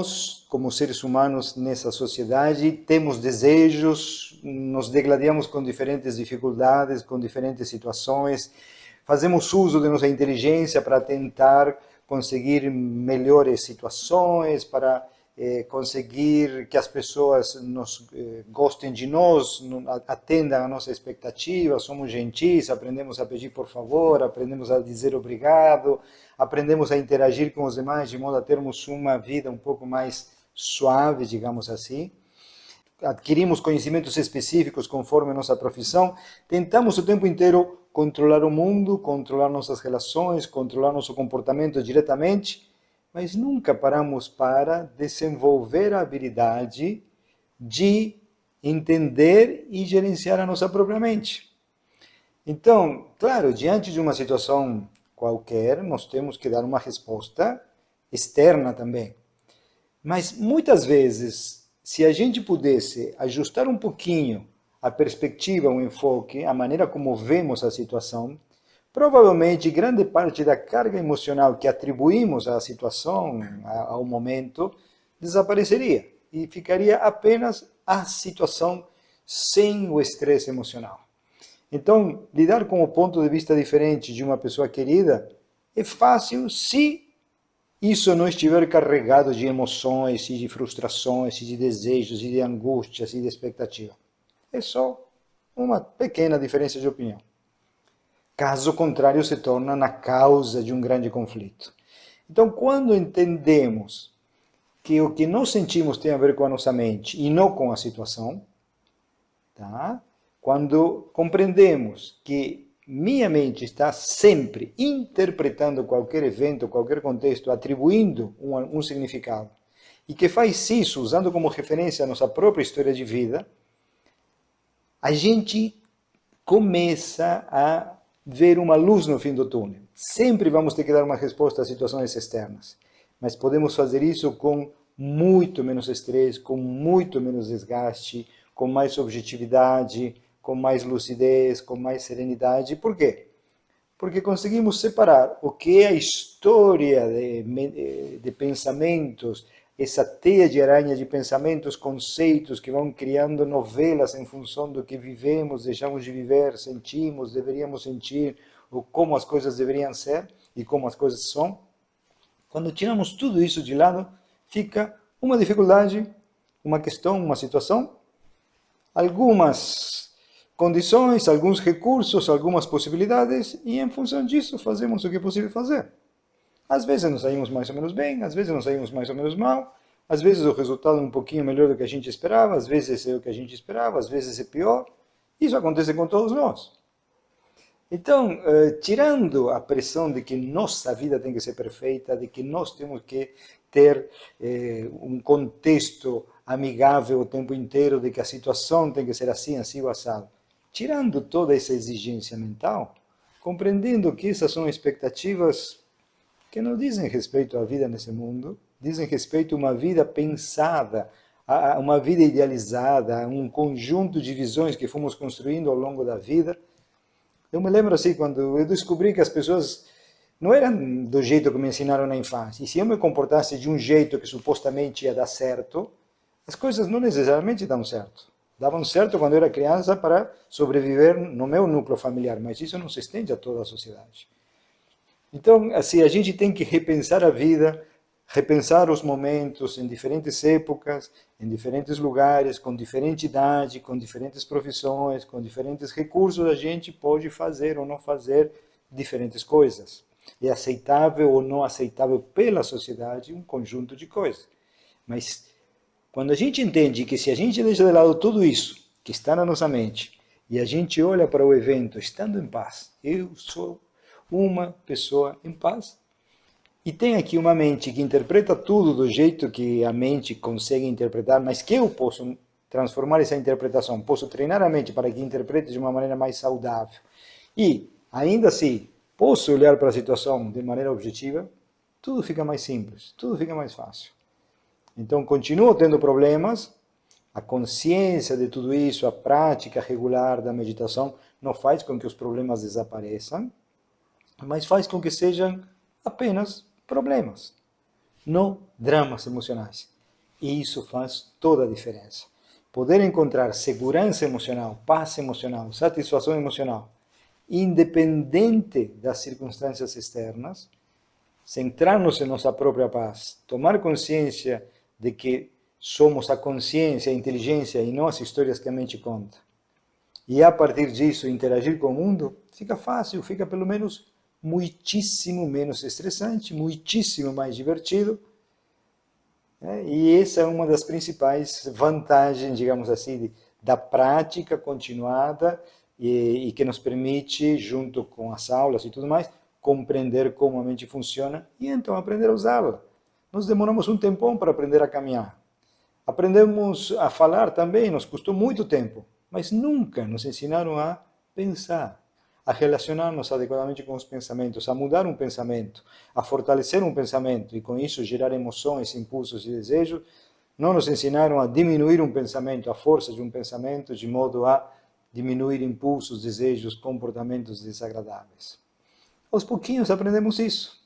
nós, como seres humanos nessa sociedade, temos desejos, nos degladiamos com diferentes dificuldades, com diferentes situações, fazemos uso de nossa inteligência para tentar conseguir melhores situações, para conseguir que as pessoas gostem de nós, atendam a nossa expectativa, somos gentis, aprendemos a pedir por favor, aprendemos a dizer obrigado, aprendemos a interagir com os demais de modo a termos uma vida um pouco mais suave, digamos assim. Adquirimos conhecimentos específicos conforme a nossa profissão, tentamos o tempo inteiro controlar o mundo, controlar nossas relações, controlar nosso comportamento diretamente, mas nunca paramos para desenvolver a habilidade de entender e gerenciar a nossa própria mente. Então, claro, diante de uma situação qualquer, nós temos que dar uma resposta externa também. Mas muitas vezes, se a gente pudesse ajustar um pouquinho a perspectiva, o enfoque, a maneira como vemos a situação, provavelmente grande parte da carga emocional que atribuímos à situação, ao momento, desapareceria e ficaria apenas a situação sem o estresse emocional. Então, lidar com o ponto de vista diferente de uma pessoa querida é fácil se isso não estiver carregado de emoções, e de frustrações, e de desejos, e de angústias, e de expectativa. É só uma pequena diferença de opinião. Caso contrário, se torna na causa de um grande conflito. Então, quando entendemos que o que nós sentimos tem a ver com a nossa mente e não com a situação, tá? Quando compreendemos que minha mente está sempre interpretando qualquer evento, qualquer contexto, atribuindo um significado, e que faz isso usando como referência a nossa própria história de vida, a gente começa a ver uma luz no fim do túnel. Sempre vamos ter que dar uma resposta às situações externas, mas podemos fazer isso com muito menos estresse, com muito menos desgaste, com mais objetividade, com mais lucidez, com mais serenidade. Por quê? Porque conseguimos separar o que é a história de pensamentos, essa teia de aranha de pensamentos, conceitos que vão criando novelas em função do que vivemos, deixamos de viver, sentimos, deveríamos sentir, ou como as coisas deveriam ser e como as coisas são. Quando tiramos tudo isso de lado, fica uma dificuldade, uma questão, uma situação, algumas condições, alguns recursos, algumas possibilidades, e em função disso fazemos o que é possível fazer. Às vezes nos saímos mais ou menos bem, às vezes nos saímos mais ou menos mal, às vezes o resultado é um pouquinho melhor do que a gente esperava, às vezes é o que a gente esperava, às vezes é pior. Isso acontece com todos nós. Então, tirando a pressão de que nossa vida tem que ser perfeita, de que nós temos que ter um contexto amigável o tempo inteiro, de que a situação tem que ser assim, assim ou assado, tirando toda essa exigência mental, compreendendo que essas são expectativas que não dizem respeito à vida nesse mundo, dizem respeito a uma vida pensada, a uma vida idealizada, a um conjunto de visões que fomos construindo ao longo da vida. Eu me lembro assim, quando eu descobri que as pessoas não eram do jeito que me ensinaram na infância, e se eu me comportasse de um jeito que supostamente ia dar certo, as coisas não necessariamente dão certo. Davam certo quando eu era criança para sobreviver no meu núcleo familiar, mas isso não se estende a toda a sociedade. Então, assim, a gente tem que repensar a vida, repensar os momentos em diferentes épocas, em diferentes lugares, com diferente idade, com diferentes profissões, com diferentes recursos, a gente pode fazer ou não fazer diferentes coisas. É aceitável ou não aceitável pela sociedade um conjunto de coisas. Mas quando a gente entende que se a gente deixa de lado tudo isso que está na nossa mente e a gente olha para o evento estando em paz, eu sou uma pessoa em paz, e tem aqui uma mente que interpreta tudo do jeito que a mente consegue interpretar, mas que eu posso transformar essa interpretação, posso treinar a mente para que interprete de uma maneira mais saudável. E, ainda assim, posso olhar para a situação de maneira objetiva, tudo fica mais simples, tudo fica mais fácil. Então, continuo tendo problemas, a consciência de tudo isso, a prática regular da meditação, não faz com que os problemas desapareçam, mas faz com que sejam apenas problemas, não dramas emocionais. E isso faz toda a diferença. Poder encontrar segurança emocional, paz emocional, satisfação emocional, independente das circunstâncias externas, centrar-nos em nossa própria paz, tomar consciência de que somos a consciência, a inteligência e não as histórias que a mente conta. E a partir disso interagir com o mundo, fica fácil, fica pelo menos muitíssimo menos estressante, muitíssimo mais divertido. E essa é uma das principais vantagens, digamos assim, da prática continuada e que nos permite, junto com as aulas e tudo mais, compreender como a mente funciona e então aprender a usá-la. Nós demoramos um tempão para aprender a caminhar. Aprendemos a falar também, nos custou muito tempo, mas nunca nos ensinaram a pensar, a relacionar-nos adequadamente com os pensamentos, a mudar um pensamento, a fortalecer um pensamento e com isso gerar emoções, impulsos e desejos. Não nos ensinaram a diminuir um pensamento, a força de um pensamento, de modo a diminuir impulsos, desejos, comportamentos desagradáveis. Aos pouquinhos aprendemos isso.